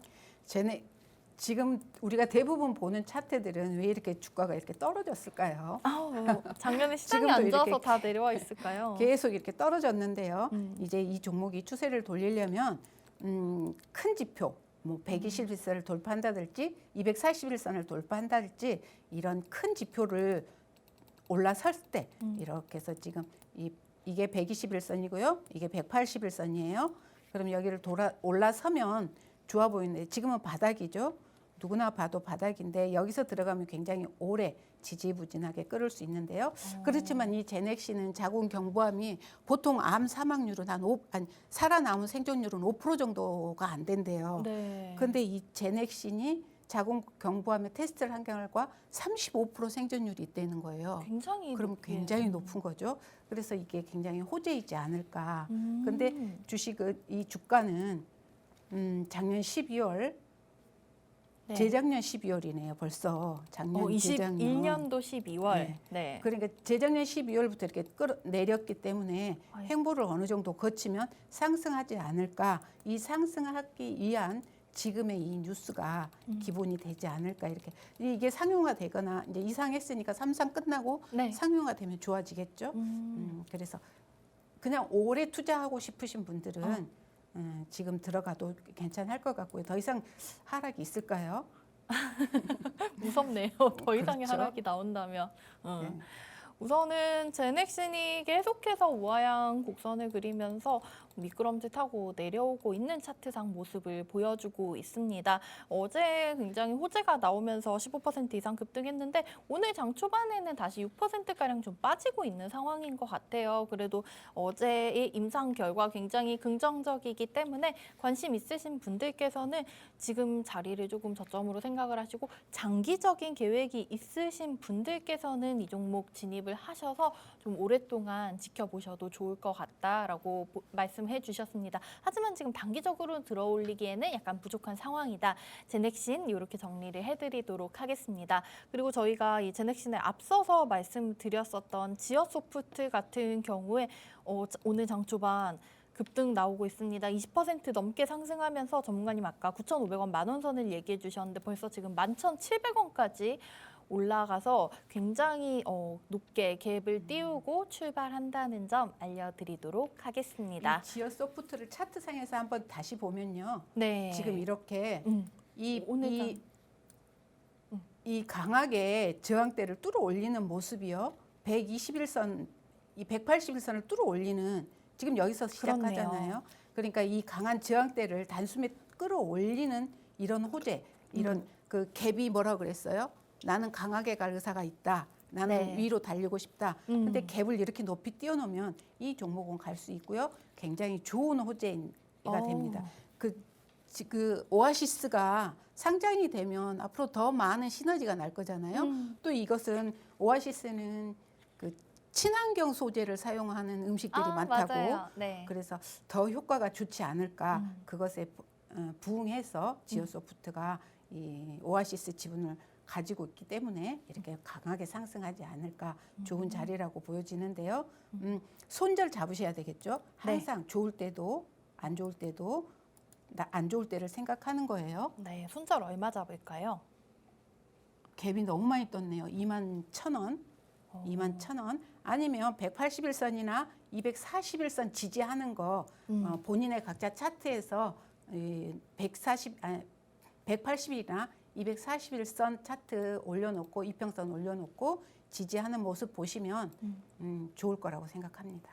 지금 우리가 대부분 보는 차트들은 왜 이렇게 주가가 이렇게 떨어졌을까요? 작년에 시장이 지금도 안 좋아서 이렇게 다 내려와 있을까요? 계속 이렇게 떨어졌는데요. 이제 이 종목이 추세를 돌리려면 큰 지표, 뭐 121선을 돌파한다든지 241선을 돌파한다든지 이런 큰 지표를 올라설 때 이렇게 해서 지금 이게 121선이고요. 이게 181선이에요. 그럼 여기를 올라서면 좋아 보이는데 지금은 바닥이죠. 누구나 봐도 바닥인데 여기서 들어가면 굉장히 오래 지지부진하게 끌을 수 있는데요. 그렇지만 이 제넥신은 자궁경부암이 보통 암 사망률은 살아남은 생존율은 5% 정도가 안 된대요. 네. 근데 이 제넥신이 자궁 경부암의 테스트를 한 결과 35% 생존율이 있다는 거예요. 굉장히 그럼 높게. 굉장히 높은 거죠. 그래서 이게 굉장히 호재이지 않을까. 근데 이 주가는 작년 12월 네. 재작년 12월이네요. 벌써 작년 재작년. 21년도 12월. 네. 네. 그러니까 재작년 12월부터 이렇게 끌어내렸기 때문에 아이고. 횡보를 어느 정도 거치면 상승하지 않을까. 이 상승하기 위한 지금의 이 뉴스가 기본이 되지 않을까 이렇게. 이게 상용화 되거나 이제 이상했으니까 삼상 끝나고 네. 상용화 되면 좋아지겠죠. 그래서 그냥 오래 투자하고 싶으신 분들은 지금 들어가도 괜찮을 것 같고요. 더 이상 하락이 있을까요? 무섭네요. 더 이상의 그렇죠. 하락이 나온다면. 네. 우선은 제넥신이 계속해서 우하향 곡선을 그리면서 미끄럼짓하고 내려오고 있는 차트상 모습을 보여주고 있습니다. 어제 굉장히 호재가 나오면서 15% 이상 급등했는데 오늘 장 초반에는 다시 6%가량 좀 빠지고 있는 상황인 것 같아요. 그래도 어제의 임상 결과 굉장히 긍정적이기 때문에 관심 있으신 분들께서는 지금 자리를 조금 저점으로 생각을 하시고 장기적인 계획이 있으신 분들께서는 이 종목 진입을 하셔서 좀 오랫동안 지켜보셔도 좋을 것 같다라고 말씀해 주셨습니다. 하지만 지금 단기적으로 들어올리기에는 약간 부족한 상황이다. 제넥신 이렇게 정리를 해드리도록 하겠습니다. 그리고 저희가 이 제넥신에 앞서서 말씀드렸었던 지어소프트 같은 경우에 오늘 장 초반 급등 나오고 있습니다. 20% 넘게 상승하면서 전문가님 아까 9,500원 만원선을 얘기해 주셨는데 벌써 지금 11,700원까지 올라가서 굉장히 높게 갭을 띄우고 출발한다는 점 알려드리도록 하겠습니다. 이 지어 소프트를 차트상에서 한번 다시 보면요. 네. 지금 이렇게 오늘 이 강하게 저항대를 뚫어 올리는 모습이요. 121선, 이 181선을 뚫어 올리는 지금 여기서 시작하잖아요. 그렇네요. 그러니까 이 강한 저항대를 단숨에 끌어올리는 이런 호재, 이런 그 갭이 뭐라 그랬어요? 나는 강하게 갈 의사가 있다. 나는 네. 위로 달리고 싶다. 근데 갭을 이렇게 높이 띄워놓으면 이 종목은 갈 수 있고요. 굉장히 좋은 호재가 됩니다. 그 오아시스가 상장이 되면 앞으로 더 많은 시너지가 날 거잖아요. 또 이것은 오아시스는 그 친환경 소재를 사용하는 음식들이 많다고. 맞아요. 네. 그래서 더 효과가 좋지 않을까. 그것에 부응해서 지오소프트가 이 오아시스 지분을 가지고 있기 때문에 이렇게 강하게 상승하지 않을까. 좋은 자리라고 보여지는데요. 손절 잡으셔야 되겠죠. 항상 좋을 때도 안 좋을 때도 안 좋을 때를 생각하는 거예요. 네, 손절 얼마 잡을까요? 갭이 너무 많이 떴네요. 21,000원. 21,000원. 아니면 181선이나 241선 지지하는 거 본인의 각자 차트에서 180이나 241선 차트 올려놓고 이평선 올려놓고 지지하는 모습 보시면 좋을 거라고 생각합니다.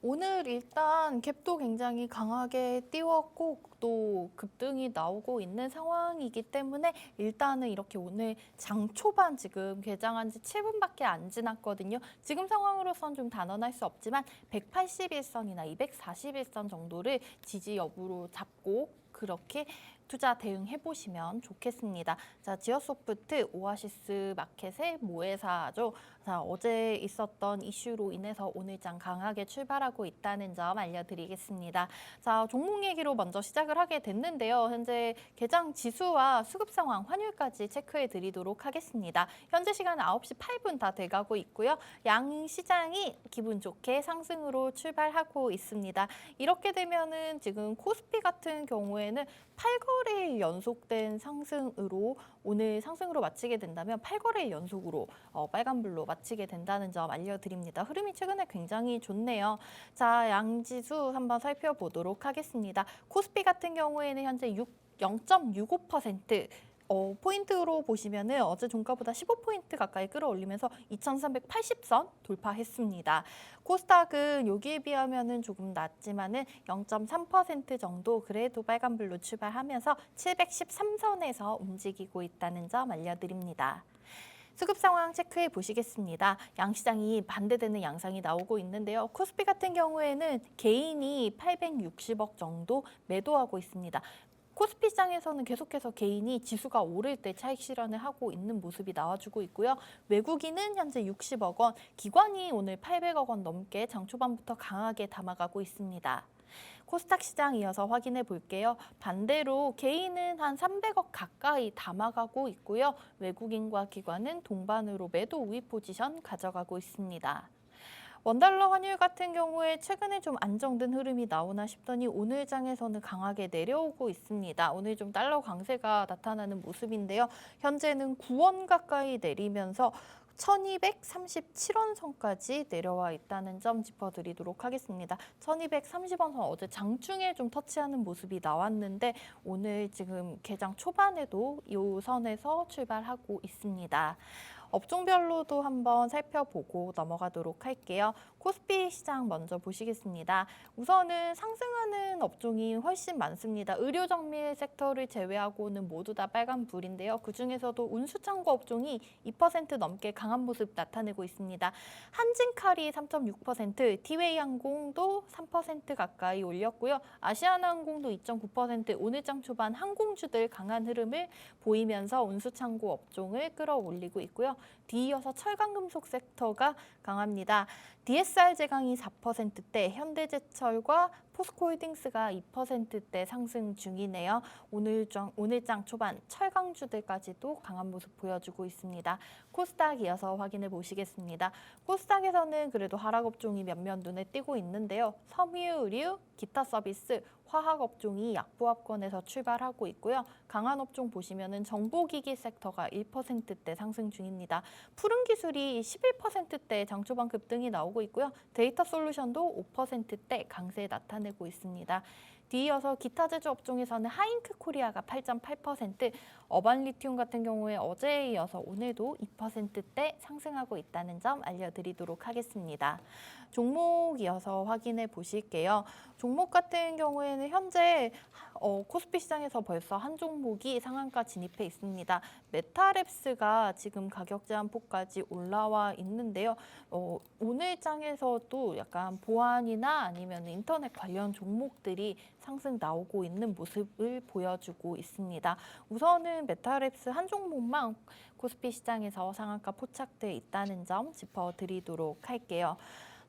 오늘 일단 갭도 굉장히 강하게 띄웠고 또 급등이 나오고 있는 상황이기 때문에 일단은 이렇게 오늘 장 초반 지금 개장한 지 7분밖에 안 지났거든요. 지금 상황으로선 좀 단언할 수 없지만 181선이나 241선 정도를 지지 여부로 잡고 그렇게 투자 대응해 보시면 좋겠습니다. 자, 지어소프트 오아시스 마켓의 모회사죠. 자, 어제 있었던 이슈로 인해서 오늘장 강하게 출발하고 있다는 점 알려드리겠습니다. 자, 종목 얘기로 먼저 시작을 하게 됐는데요. 현재 개장 지수와 수급 상황, 환율까지 체크해 드리도록 하겠습니다. 현재 시간 9시 8분 다 돼가고 있고요. 양 시장이 기분 좋게 상승으로 출발하고 있습니다. 이렇게 되면은 지금 코스피 같은 경우에는 8거래일 연속된 상승으로 오늘 상승으로 마치게 된다면 8거래일 연속으로 빨간불로 마치게 된다는 점 알려드립니다. 흐름이 최근에 굉장히 좋네요. 자, 양지수 한번 살펴보도록 하겠습니다. 코스피 같은 경우에는 현재 0.65% 포인트로 보시면은 어제 종가보다 15포인트 가까이 끌어올리면서 2380선 돌파했습니다. 코스닥은 여기에 비하면은 조금 낮지만은 0.3% 정도 그래도 빨간불로 출발하면서 713선에서 움직이고 있다는 점 알려드립니다. 수급 상황 체크해 보시겠습니다. 양시장이 반대되는 양상이 나오고 있는데요. 코스피 같은 경우에는 개인이 860억 정도 매도하고 있습니다. 코스피 시장에서는 계속해서 개인이 지수가 오를 때 차익 실현을 하고 있는 모습이 나와주고 있고요. 외국인은 현재 60억 원, 기관이 오늘 800억 원 넘게 장 초반부터 강하게 담아가고 있습니다. 코스닥 시장 이어서 확인해 볼게요. 반대로 개인은 한 300억 가까이 담아가고 있고요. 외국인과 기관은 동반으로 매도 우위 포지션 가져가고 있습니다. 원달러 환율 같은 경우에 최근에 좀 안정된 흐름이 나오나 싶더니 오늘 장에서는 강하게 내려오고 있습니다. 오늘 좀 달러 강세가 나타나는 모습인데요. 현재는 9원 가까이 내리면서 1237원 선까지 내려와 있다는 점 짚어드리도록 하겠습니다. 1230원 선 어제 장중에 좀 터치하는 모습이 나왔는데 오늘 지금 개장 초반에도 이 선에서 출발하고 있습니다. 업종별로도 한번 살펴보고 넘어가도록 할게요. 코스피 시장 먼저 보시겠습니다. 우선은 상승하는 업종이 훨씬 많습니다. 의료 정밀 섹터를 제외하고는 모두 다 빨간불인데요. 그중에서도 운수창고 업종이 2% 넘게 강한 모습 나타내고 있습니다. 한진칼이 3.6%, 티웨이항공도 3% 가까이 올렸고요. 아시아나항공도 2.9%, 오늘 장 초반 항공주들 강한 흐름을 보이면서 운수창고 업종을 끌어올리고 있고요. 뒤이어서 철강금속 섹터가 강합니다. DSR 제강이 4%대, 현대제철과 포스코홀딩스가 2%대 상승 중이네요. 오늘 장 초반 철강주들까지도 강한 모습 보여주고 있습니다. 코스닥 이어서 확인해 보시겠습니다. 코스닥에서는 그래도 하락 업종이 몇몇 눈에 띄고 있는데요. 섬유, 의류, 기타 서비스, 화학 업종이 약보합권에서 출발하고 있고요. 강한 업종 보시면은 정보기기 섹터가 1%대 상승 중입니다. 푸른 기술이 11%대 장초반 급등이 나오고 있고요. 데이터 솔루션도 5%대 강세 나타내고 있습니다. 뒤이어서 기타 제조 업종에서는 하잉크 코리아가 8.8%, 어반 리튬 같은 경우에 어제에 이어서 오늘도 2%대 상승하고 있다는 점 알려드리도록 하겠습니다. 종목 이어서 확인해 보실게요. 종목 같은 경우에는 현재 코스피 시장에서 벌써 한 종목이 상한가 진입해 있습니다. 메타랩스가 지금 가격 제한폭까지 올라와 있는데요. 오늘 장에서도 약간 보안이나 아니면 인터넷 관련 종목들이 상승 나오고 있는 모습을 보여주고 있습니다. 우선은 메타랩스 한 종목만 코스피 시장에서 상한가 포착돼 있다는 점 짚어드리도록 할게요.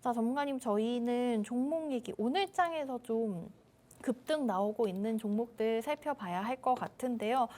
자, 전문가님, 저희는 종목 얘기 오늘 장에서 좀 급등 나오고 있는 종목들 살펴봐야 할 것 같은데요.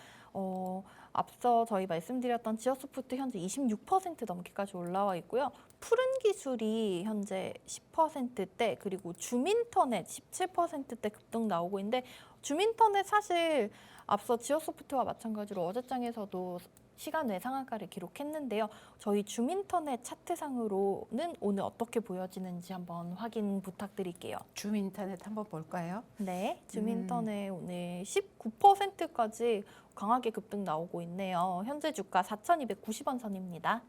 앞서 저희 말씀드렸던 지어소프트 현재 26% 넘게까지 올라와 있고요. 푸른 기술이 현재 10%대, 그리고 줌인터넷 17%대 급등 나오고 있는데, 줌인터넷 사실 앞서 지어소프트와 마찬가지로 어제장에서도 시간 외 상한가를 기록했는데요. 저희 줌인터넷 차트상으로는 오늘 어떻게 보여지는지 한번 확인 부탁드릴게요. 줌인터넷 한번 볼까요? 네, 줌인터넷 오늘 19%까지 강하게 급등 나오고 있네요. 현재 주가 4,290원 선입니다.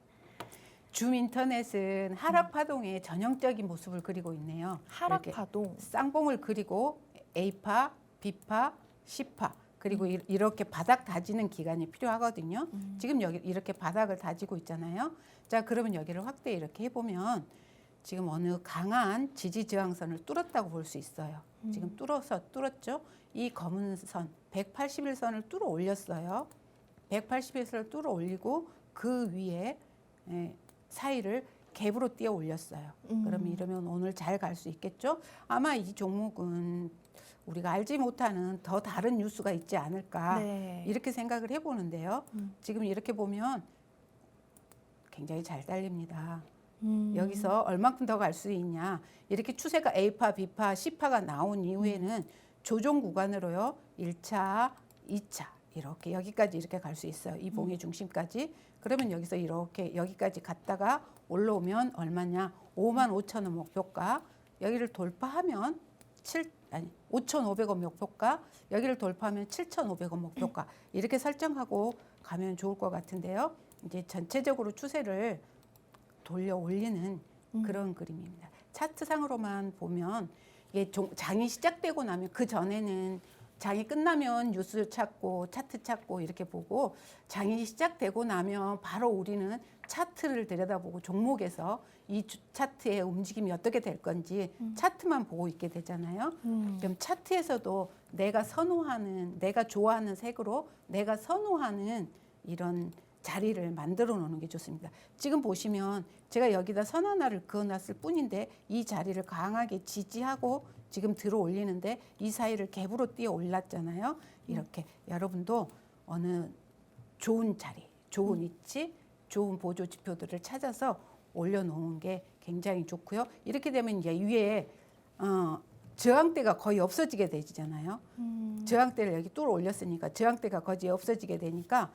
줌인터넷은 하락 파동의 전형적인 모습을 그리고 있네요. 하락 이렇게 파동. 쌍봉을 그리고 A파, B파, C파 그리고 이렇게 바닥 다지는 기간이 필요하거든요. 지금 여기 이렇게 바닥을 다지고 있잖아요. 자, 그러면 여기를 확대 이렇게 해보면 지금 어느 강한 지지 저항선을 뚫었다고 볼 수 있어요. 지금 뚫었죠. 이 검은 선 181선을 뚫어 올렸어요. 181선을 뚫어 올리고 그 위에 사이를 갭으로 띄어 올렸어요. 그러면 이러면 오늘 잘 갈 수 있겠죠. 아마 이 종목은 우리가 알지 못하는 더 다른 뉴스가 있지 않을까 이렇게 생각을 해보는데요. 지금 이렇게 보면 굉장히 잘 달립니다. 여기서 얼마큼 더 갈 수 있냐. 이렇게 추세가 A파, B파, C파가 나온 이후에는 조정 구간으로요. 1차, 2차 이렇게 여기까지 이렇게 갈 수 있어요. 이 봉의 중심까지. 그러면 여기서 이렇게 여기까지 갔다가 올라오면 얼마냐. 55,000원 목표가. 여기를 돌파하면 5,500원 목표가, 여기를 돌파하면 7,500원 목표가 이렇게 설정하고 가면 좋을 것 같은데요. 이제 전체적으로 추세를 돌려 올리는 그런 그림입니다. 차트상으로만 보면 이게 장이 시작되고 나면 그 전에는 장이 끝나면 뉴스 찾고 차트 찾고 이렇게 보고 장이 시작되고 나면 바로 우리는 차트를 들여다보고 종목에서 이 차트의 움직임이 어떻게 될 건지 차트만 보고 있게 되잖아요. 그럼 차트에서도 내가 선호하는, 내가 좋아하는 색으로 내가 선호하는 이런 자리를 만들어 놓는 게 좋습니다. 지금 보시면 제가 여기다 선 하나를 그어놨을 뿐인데 이 자리를 강하게 지지하고 지금 들어 올리는데 이 사이를 갭으로 뛰어 올랐잖아요. 이렇게 여러분도 어느 좋은 자리, 좋은 위치, 좋은 보조 지표들을 찾아서 올려놓은 게 굉장히 좋고요. 이렇게 되면 이제 위에 저항대가 거의 없어지게 되잖아요. 저항대를 여기 뚫어 올렸으니까 저항대가 거의 없어지게 되니까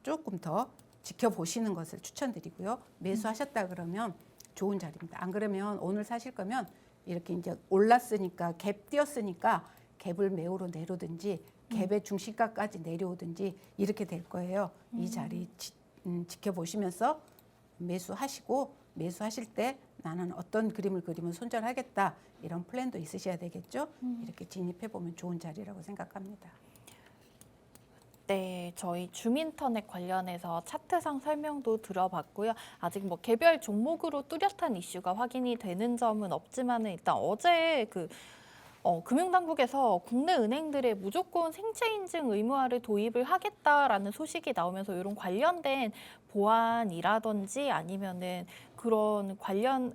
조금 더 지켜보시는 것을 추천드리고요. 매수하셨다 그러면 좋은 자리입니다. 안 그러면 오늘 사실 거면 이렇게 이제 올랐으니까 갭 띄었으니까 갭을 매우로 내려오든지 갭의 중심가까지 내려오든지 이렇게 될 거예요. 이 자리 지켜보시면서 매수하시고 매수하실 때 나는 어떤 그림을 그리면 손절하겠다 이런 플랜도 있으셔야 되겠죠. 이렇게 진입해 보면 좋은 자리라고 생각합니다. 네, 저희 줌인터넷 관련해서 차트상 설명도 들어봤고요. 아직 뭐 개별 종목으로 뚜렷한 이슈가 확인이 되는 점은 없지만은 일단 어제 금융당국에서 국내 은행들의 무조건 생체 인증 의무화를 도입을 하겠다라는 소식이 나오면서 이런 관련된 보안이라든지 아니면은 그런 관련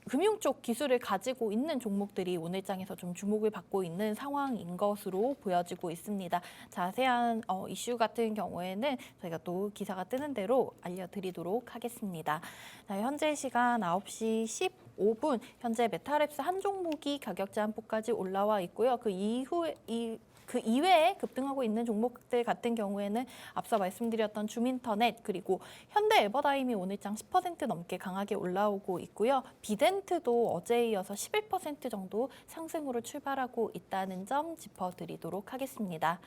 금융 쪽 기술을 가지고 있는 종목들이 오늘장에서 좀 주목을 받고 있는 상황인 것으로 보여지고 있습니다. 자세한 이슈 같은 경우에는 저희가 또 기사가 뜨는 대로 알려드리도록 하겠습니다. 자, 현재 시간 9시 15분, 현재 메타랩스 한 종목이 가격 제한폭까지 올라와 있고요. 그 이외에 급등하고 있는 종목들 같은 경우에는 앞서 말씀드렸던 줌인터넷 그리고 현대에버다임이 오늘장 10% 넘게 강하게 올라오고 있고요. 비덴트도 어제에 이어서 11% 정도 상승으로 출발하고 있다는 점 짚어드리도록 하겠습니다.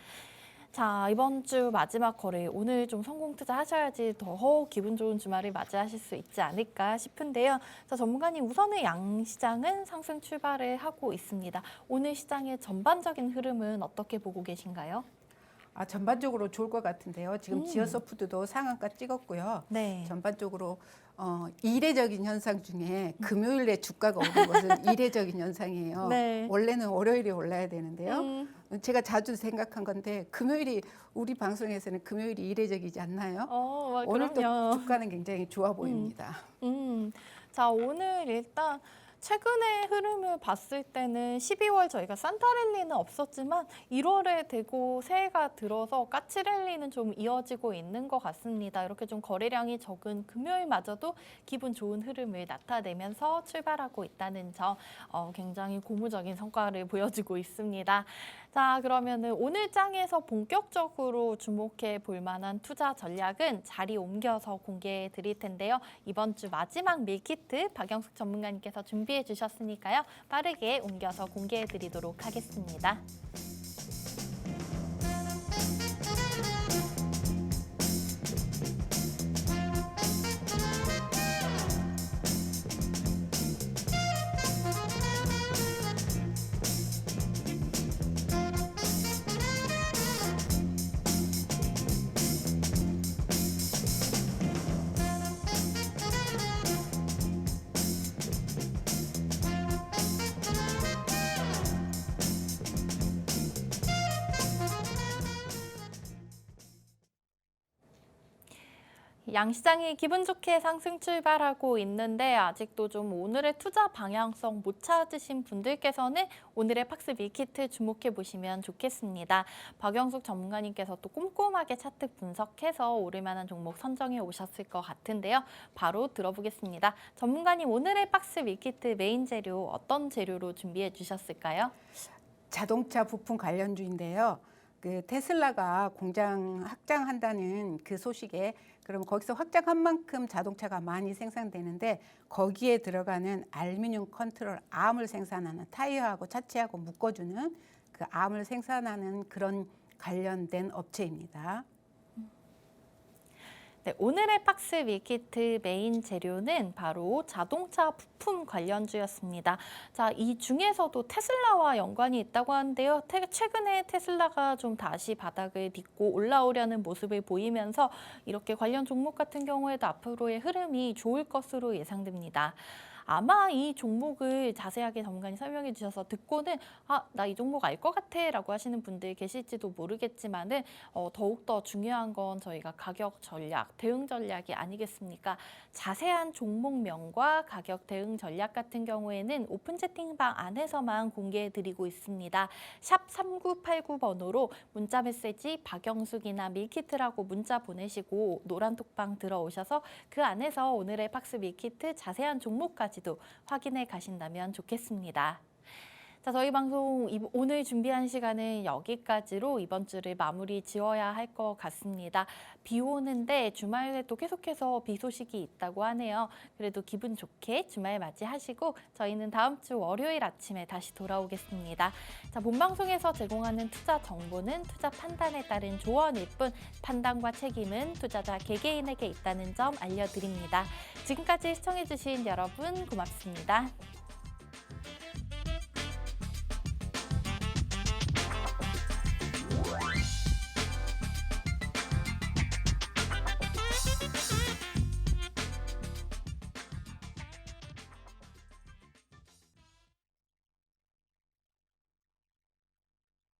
자, 이번 주 마지막 거래 오늘 좀 성공 투자하셔야지 더 기분 좋은 주말을 맞이하실 수 있지 않을까 싶은데요. 자, 전문가님 우선은 양시장은 상승 출발을 하고 있습니다. 오늘 시장의 전반적인 흐름은 어떻게 보고 계신가요? 전반적으로 좋을 것 같은데요. 지금 지어소프트도 상한가 찍었고요. 네. 전반적으로 이례적인 현상 중에 금요일에 주가가 오른 것은 이례적인 현상이에요. 네. 원래는 월요일에 올라야 되는데요. 제가 자주 생각한 건데 금요일이 우리 방송에서는 금요일이 이례적이지 않나요? 오늘도 그럼요. 주가는 굉장히 좋아 보입니다. 자, 오늘 일단 최근의 흐름을 봤을 때는 12월 저희가 산타랠리는 없었지만 1월에 되고 새해가 들어서 까치랠리는 좀 이어지고 있는 것 같습니다. 이렇게 좀 거래량이 적은 금요일마저도 기분 좋은 흐름을 나타내면서 출발하고 있다는 점 굉장히 고무적인 성과를 보여주고 있습니다. 자, 그러면은 오늘 장에서 본격적으로 주목해 볼 만한 투자 전략은 자리 옮겨서 공개해 드릴 텐데요. 이번 주 마지막 밀키트 박영숙 전문가님께서 준비해 주셨으니까요. 빠르게 옮겨서 공개해 드리도록 하겠습니다. 양시장이 기분 좋게 상승 출발하고 있는데 아직도 좀 오늘의 투자 방향성 못 찾으신 분들께서는 오늘의 팍스 밀키트 주목해 보시면 좋겠습니다. 박영숙 전문가님께서 또 꼼꼼하게 차트 분석해서 오를 만한 종목 선정해 오셨을 것 같은데요. 바로 들어보겠습니다. 전문가님 오늘의 팍스 밀키트 메인 재료 어떤 재료로 준비해 주셨을까요? 자동차 부품 관련주인데요. 그 테슬라가 공장 확장한다는 그 소식에 그럼 거기서 확장한 만큼 자동차가 많이 생산되는데 거기에 들어가는 알루미늄 컨트롤 암을 생산하는 타이어하고 차체하고 묶어주는 그 암을 생산하는 그런 관련된 업체입니다. 네, 오늘의 박스 밀키트 메인 재료는 바로 자동차 부품 관련주였습니다. 자, 이 중에서도 테슬라와 연관이 있다고 하는데요. 최근에 테슬라가 좀 다시 바닥을 딛고 올라오려는 모습을 보이면서 이렇게 관련 종목 같은 경우에도 앞으로의 흐름이 좋을 것으로 예상됩니다. 아마 이 종목을 자세하게 전문가님 설명해 주셔서 듣고는 나 이 종목 알 것 같아 라고 하시는 분들 계실지도 모르겠지만은 더욱더 중요한 건 저희가 가격 전략, 대응 전략이 아니겠습니까? 자세한 종목명과 가격 대응 전략 같은 경우에는 오픈 채팅방 안에서만 공개해 드리고 있습니다. 샵 3989번호로 문자 메시지 박영숙이나 밀키트라고 문자 보내시고 노란 톡방 들어오셔서 그 안에서 오늘의 박스 밀키트 자세한 종목까지도 확인해 가신다면 좋겠습니다. 자, 저희 방송 오늘 준비한 시간은 여기까지로 이번 주를 마무리 지어야 할 것 같습니다. 비 오는데 주말에도 계속해서 비 소식이 있다고 하네요. 그래도 기분 좋게 주말 맞이하시고 저희는 다음 주 월요일 아침에 다시 돌아오겠습니다. 자, 본방송에서 제공하는 투자 정보는 투자 판단에 따른 조언일 뿐 판단과 책임은 투자자 개개인에게 있다는 점 알려드립니다. 지금까지 시청해주신 여러분 고맙습니다.